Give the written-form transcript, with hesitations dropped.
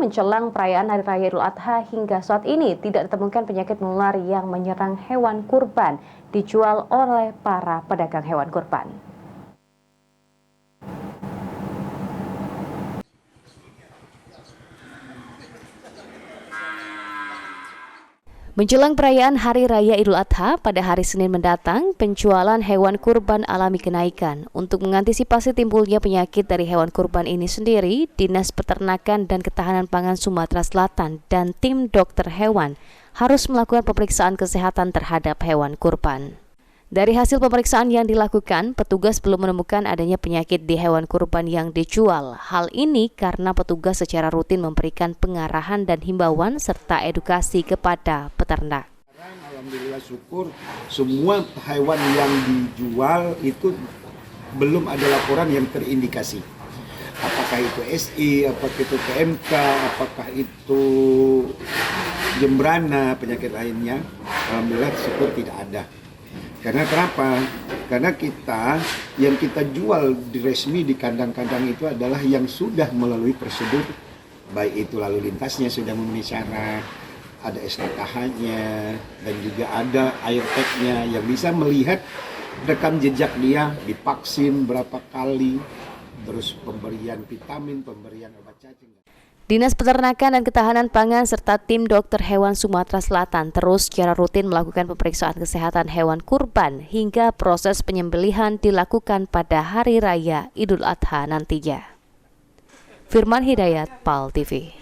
menjelang perayaan Hari Raya Idul Adha hingga saat ini tidak ditemukan penyakit menular yang menyerang hewan kurban dijual oleh para pedagang hewan kurban. Menjelang perayaan Hari Raya Idul Adha pada hari Senin mendatang, penjualan hewan kurban alami kenaikan. Untuk mengantisipasi timbulnya penyakit dari hewan kurban ini sendiri, Dinas Peternakan dan Ketahanan Pangan Sumatera Selatan dan tim dokter hewan harus melakukan pemeriksaan kesehatan terhadap hewan kurban. Dari hasil pemeriksaan yang dilakukan, petugas belum menemukan adanya penyakit di hewan kurban yang dijual. Hal ini karena petugas secara rutin memberikan pengarahan dan himbauan serta edukasi kepada peternak. Alhamdulillah syukur semua hewan yang dijual itu belum ada laporan yang terindikasi. Apakah itu SI, apakah itu PMK, apakah itu Jembrana, penyakit lainnya. Alhamdulillah syukur tidak ada. Karena kenapa? Karena yang kita jual resmi di kandang-kandang itu adalah yang sudah melalui prosedur, baik itu lalu lintasnya sudah memenuhi syarat, ada SKKH-nya, dan juga ada air tag-nya yang bisa melihat rekam jejak dia, divaksin berapa kali, terus pemberian vitamin, pemberian obat cacing. Dinas Peternakan dan Ketahanan Pangan serta tim dokter hewan Sumatera Selatan terus secara rutin melakukan pemeriksaan kesehatan hewan kurban hingga proses penyembelihan dilakukan pada Hari Raya Idul Adha nantinya. Firman Hidayat, PAL TV.